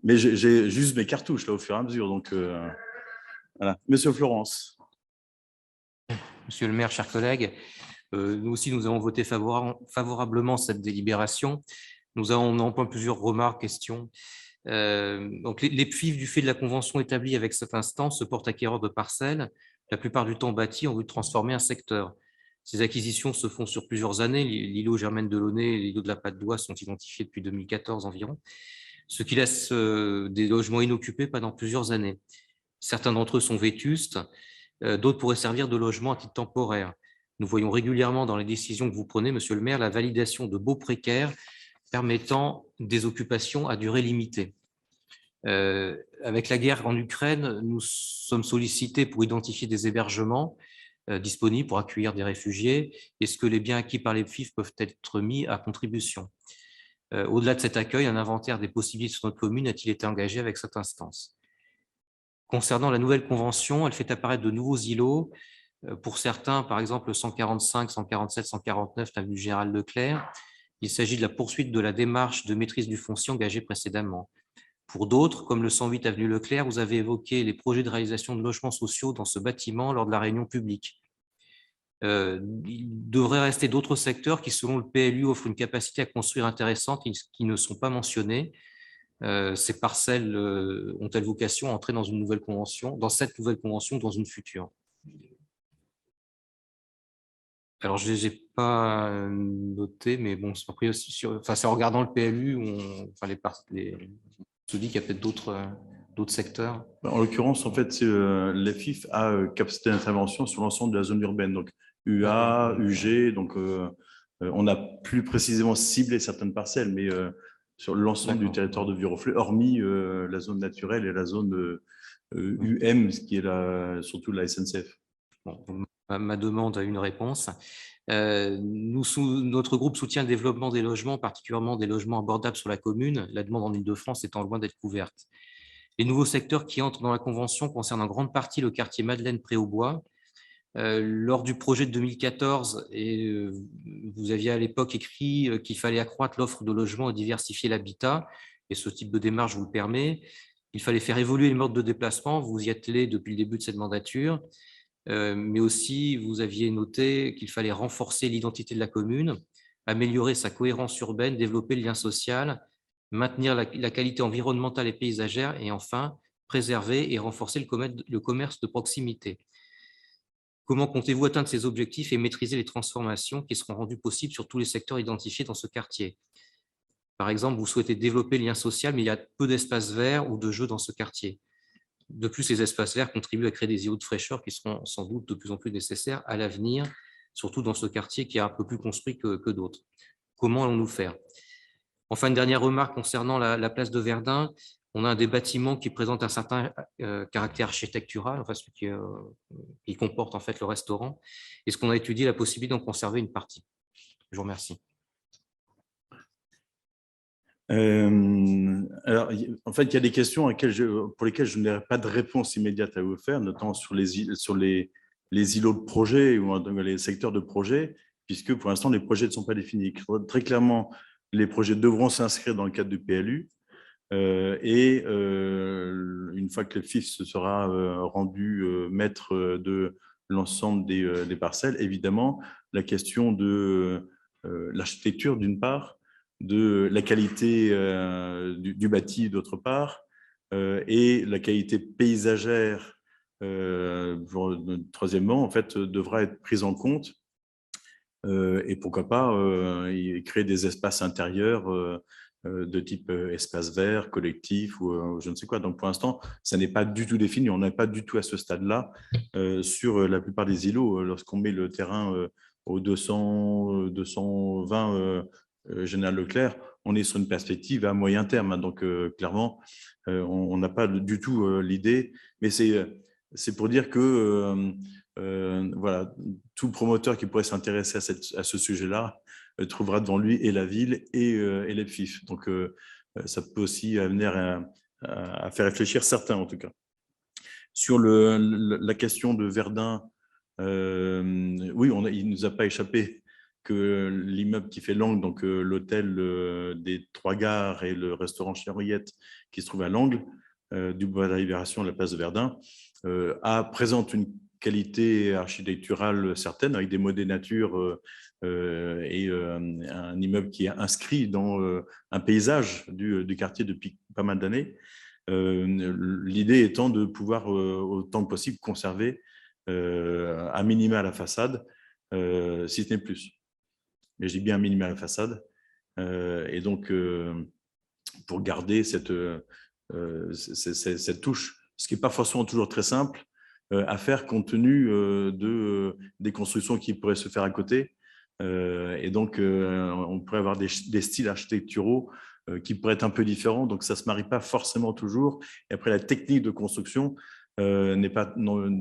Mais j'ai juste mes cartouches là au fur et à mesure. Donc, voilà. Monsieur Florence. Monsieur le maire, chers collègues, nous aussi, nous avons voté favorablement cette délibération. Nous avons en point plusieurs remarques, questions. Donc, les PFIF, du fait de la convention établie avec cette instance, se portent acquéreurs de parcelles, la plupart du temps bâties en vue de transformer un secteur. Ces acquisitions se font sur plusieurs années. L'îlot Germaine de Launay et l'îlot de la Patte d'Oie sont identifiés depuis 2014 environ, ce qui laisse des logements inoccupés pendant plusieurs années. Certains d'entre eux sont vétustes, d'autres pourraient servir de logement à titre temporaire. Nous voyons régulièrement dans les décisions que vous prenez, monsieur le maire, la validation de baux précaires permettant des occupations à durée limitée. Avec la guerre en Ukraine, nous sommes sollicités pour identifier des hébergements disponibles pour accueillir des réfugiés. Est-ce que les biens acquis par les PFIF peuvent être mis à contribution? Au-delà de cet accueil, un inventaire des possibilités sur notre commune a-t-il été engagé avec cette instance? Concernant la nouvelle convention, elle fait apparaître de nouveaux îlots. Pour certains, par exemple 145, 147, 149, l'avenue Général Leclerc, il s'agit de la poursuite de la démarche de maîtrise du foncier engagée précédemment. Pour d'autres, comme le 108 avenue Leclerc, vous avez évoqué les projets de réalisation de logements sociaux dans ce bâtiment lors de la réunion publique. Il devrait rester d'autres secteurs qui, selon le PLU, offrent une capacité à construire intéressante qui ne sont pas mentionnés. Ces parcelles ont-elles vocation à entrer dans une nouvelle convention, dans cette nouvelle convention, dans une future? Alors, je ne les ai pas notés, mais bon, c'est en regardant le PLU, on se dit qu'il y a peut-être d'autres secteurs. En l'occurrence, en fait, l'EFIF a capacité d'intervention sur l'ensemble de la zone urbaine, donc UA, UG, donc on a plus précisément ciblé certaines parcelles, mais sur l'ensemble du territoire de Viroflay, hormis la zone naturelle et la zone UM, ce qui est surtout la SNCF. Bon, ma demande a une réponse. Notre groupe soutient le développement des logements, particulièrement des logements abordables sur la commune, la demande en Île-de-France étant loin d'être couverte. Les nouveaux secteurs qui entrent dans la convention concernent en grande partie le quartier Madeleine-Pré-aux-Bois. Lors du projet de 2014, vous aviez à l'époque écrit qu'il fallait accroître l'offre de logements et diversifier l'habitat, et ce type de démarche vous le permet. Il fallait faire évoluer les modes de déplacement, vous y attelez depuis le début de cette mandature. Mais aussi, vous aviez noté qu'il fallait renforcer l'identité de la commune, améliorer sa cohérence urbaine, développer le lien social, maintenir la qualité environnementale et paysagère, et enfin, préserver et renforcer le commerce de proximité. Comment comptez-vous atteindre ces objectifs et maîtriser les transformations qui seront rendues possibles sur tous les secteurs identifiés dans ce quartier? Par exemple, vous souhaitez développer le lien social, mais il y a peu d'espaces verts ou de jeux dans ce quartier. De plus, ces espaces verts contribuent à créer des îlots de fraîcheur qui seront sans doute de plus en plus nécessaires à l'avenir, surtout dans ce quartier qui est un peu plus construit que d'autres. Comment allons-nous faire? Enfin, une dernière remarque concernant la place de Verdun. On a des bâtiments qui présentent un certain caractère architectural, enfin, qui comporte en fait le restaurant. Est-ce qu'on a étudié la possibilité d'en conserver une partie? Je vous remercie. Alors, en fait, il y a des questions pour lesquelles je n'aurai pas de réponse immédiate à vous faire, notamment sur les îlots de projet ou les secteurs de projet, puisque pour l'instant, les projets ne sont pas définis. Très clairement, les projets devront s'inscrire dans le cadre du PLU. Une fois que le FIF se sera rendu maître de l'ensemble des parcelles, évidemment, la question de l'architecture, d'une part, de la qualité du bâti, d'autre part, et la qualité paysagère, troisièmement, en fait, devra être prise en compte. Et pourquoi pas créer des espaces intérieurs de type espace vert, collectif ou je ne sais quoi. Donc, pour l'instant, ça n'est pas du tout défini. On n'est pas du tout à ce stade-là sur la plupart des îlots. Lorsqu'on met le terrain au 220 Général Leclerc, on est sur une perspective à moyen terme. Donc, clairement, on n'a pas du tout l'idée. Mais c'est pour dire que voilà, tout promoteur qui pourrait s'intéresser à ce sujet-là trouvera devant lui et la ville et les PFIF. Donc, ça peut aussi amener à faire réfléchir certains, en tout cas. Sur la question de Verdun, oui, il ne nous a pas échappé que l'immeuble qui fait l'angle, donc l'hôtel des Trois Gares et le restaurant chez Henriette qui se trouve à l'angle du boulevard de la Libération à la place de Verdun, présente une qualité architecturale certaine, avec des modés nature et un immeuble qui est inscrit dans un paysage du quartier depuis pas mal d'années. L'idée étant de pouvoir, autant que possible, conserver à minima la façade, si ce n'est plus. Mais je dis bien à minima la façade. Et donc, pour garder cette touche, ce qui n'est pas forcément toujours très simple à faire compte tenu des constructions qui pourraient se faire à côté. Et donc, on pourrait avoir des styles architecturaux qui pourraient être un peu différents. Donc, ça ne se marie pas forcément toujours. Et après, la technique de construction n'est pas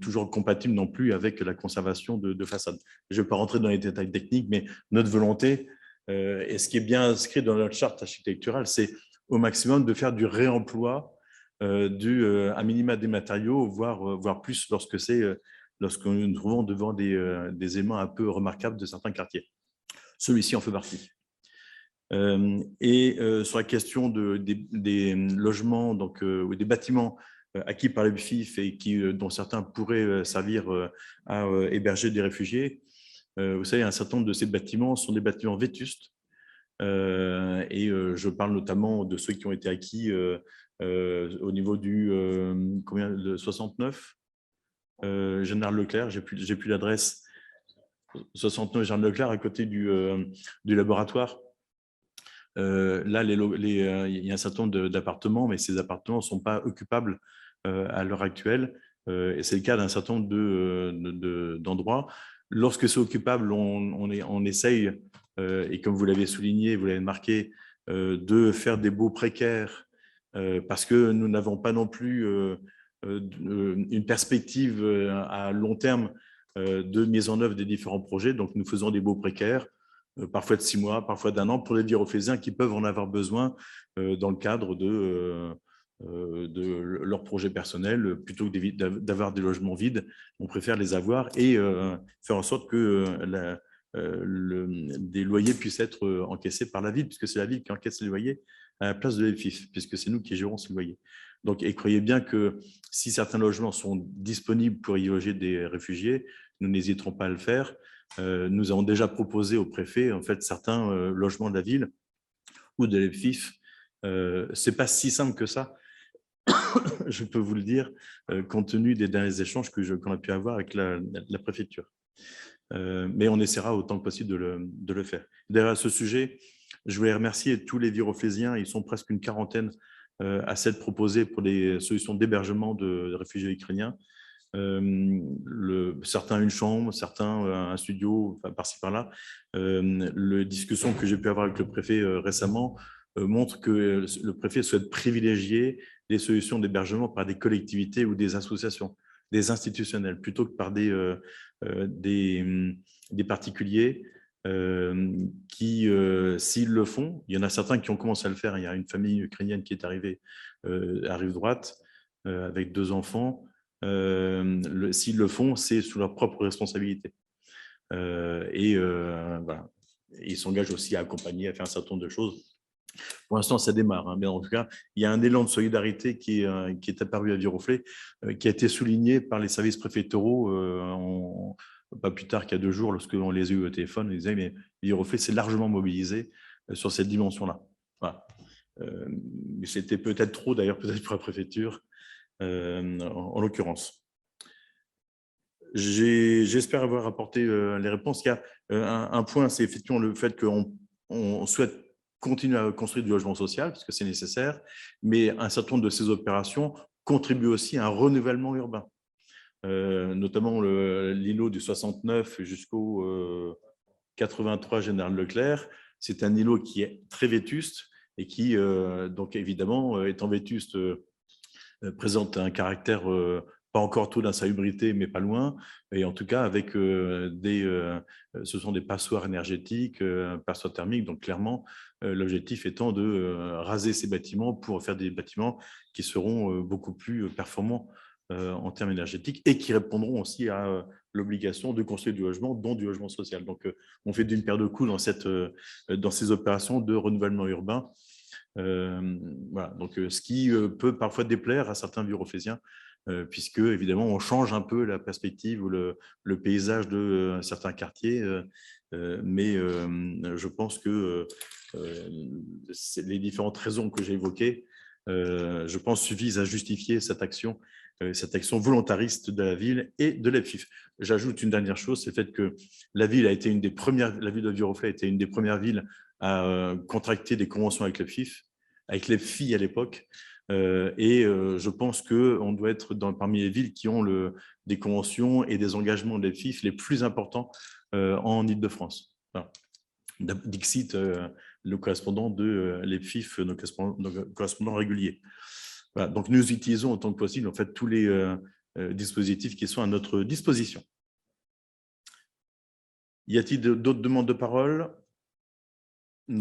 toujours compatible non plus avec la conservation de façade. Je ne vais pas rentrer dans les détails techniques, mais notre volonté, et ce qui est bien inscrit dans notre charte architecturale, c'est au maximum de faire du réemploi à minima des matériaux, voire plus lorsque nous nous trouvons devant des éléments un peu remarquables de certains quartiers. Celui-ci en fait partie. Sur la question des logements ou des bâtiments acquis par le BFIF et dont certains pourraient servir à héberger des réfugiés, vous savez, un certain nombre de ces bâtiments sont des bâtiments vétustes. Je parle notamment de ceux qui ont été acquis au niveau du 69 Général Leclerc, j'ai plus l'adresse. 69 Général Leclerc à côté du laboratoire. Là, il y a un certain nombre d'appartements, mais ces appartements ne sont pas occupables à l'heure actuelle. Et c'est le cas d'un certain nombre d'endroits. Lorsque c'est occupable, on essaye, et comme vous l'avez souligné, vous l'avez marqué, de faire des baux précaires parce que nous n'avons pas non plus une perspective à long terme de mise en œuvre des différents projets. Donc, nous faisons des baux précaires, parfois de 6 mois, parfois d'1 an, pour les Viroflésiens qui peuvent en avoir besoin dans le cadre de leur projet personnel. Plutôt que d'avoir des logements vides, on préfère les avoir et faire en sorte que des loyers puissent être encaissés par la ville, puisque c'est la ville qui encaisse les loyers à la place de l'EFIF, puisque c'est nous qui gérons ces loyers. Donc, et croyez bien que si certains logements sont disponibles pour y loger des réfugiés, nous n'hésiterons pas à le faire. Nous avons déjà proposé au préfet en fait, certains logements de la ville ou de l'EFIF. Ce n'est pas si simple que ça, je peux vous le dire, compte tenu des derniers échanges qu'on a pu avoir avec la préfecture. Mais on essaiera autant que possible de le faire. D'ailleurs, à ce sujet, je voulais remercier tous les Viroflésiens, ils sont presque une quarantaine à s'être proposés pour les solutions d'hébergement de réfugiés ukrainiens. Certains une chambre, certains un studio, enfin, par-ci par-là. Les discussions que j'ai pu avoir avec le préfet récemment montrent que le préfet souhaite privilégier les solutions d'hébergement par des collectivités ou des associations, des institutionnels, plutôt que par des particuliers qui, s'ils le font, il y en a certains qui ont commencé à le faire. Il y a une famille ukrainienne qui est arrivée à Rive Droite avec 2 enfants. S'ils le font, c'est sous leur propre responsabilité. Voilà. Ils s'engagent aussi à accompagner, à faire un certain nombre de choses. Pour l'instant, ça démarre, hein, mais en tout cas, il y a un élan de solidarité qui est apparu à Viroflay, qui a été souligné par les services préfectoraux pas plus tard qu'il y a 2 jours, lorsqu'on les a eu au téléphone, ils disaient mais Viroflay s'est largement mobilisé sur cette dimension-là. Voilà. C'était peut-être trop, d'ailleurs, peut-être pour la préfecture, en l'occurrence. J'espère avoir apporté les réponses. Il y a un point, c'est effectivement le fait qu'on souhaite continuer à construire du logement social, parce que c'est nécessaire, mais un certain nombre de ces opérations contribuent aussi à un renouvellement urbain. Notamment l'îlot du 69 jusqu'au 83 Général Leclerc. C'est un îlot qui est très vétuste et qui, donc évidemment, étant vétuste, présente un caractère pas encore tout d'insalubrité, mais pas loin. Et en tout cas, avec ce sont des passoires énergétiques, passoires thermiques. Donc clairement, l'objectif étant de raser ces bâtiments pour faire des bâtiments qui seront beaucoup plus performants en termes énergétiques et qui répondront aussi à l'obligation de construire du logement, dont du logement social. Donc, on fait d'une paire de coups dans ces opérations de renouvellement urbain. Voilà. Donc, ce qui peut parfois déplaire à certains bureaucrésiens, puisque, évidemment, on change un peu la perspective ou le paysage de certains quartiers. Mais je pense que les différentes raisons que j'ai évoquées, je pense, suffisent à justifier cette action volontariste de la ville et de l'EPFIF. J'ajoute une dernière chose, c'est le fait que la ville de Viroflay a été une des premières villes à contracter des conventions avec l'EPFIF, avec l'EPFI à l'époque. Je pense qu'on doit être parmi les villes qui ont des conventions et des engagements de l'EPFIF les plus importants en Île-de-France. Voilà. Dixit, le correspondant de l'EPFIF, nos correspondants réguliers. Voilà. Donc, nous utilisons autant que possible en fait, tous les dispositifs qui sont à notre disposition. Y a-t-il d'autres demandes de parole ?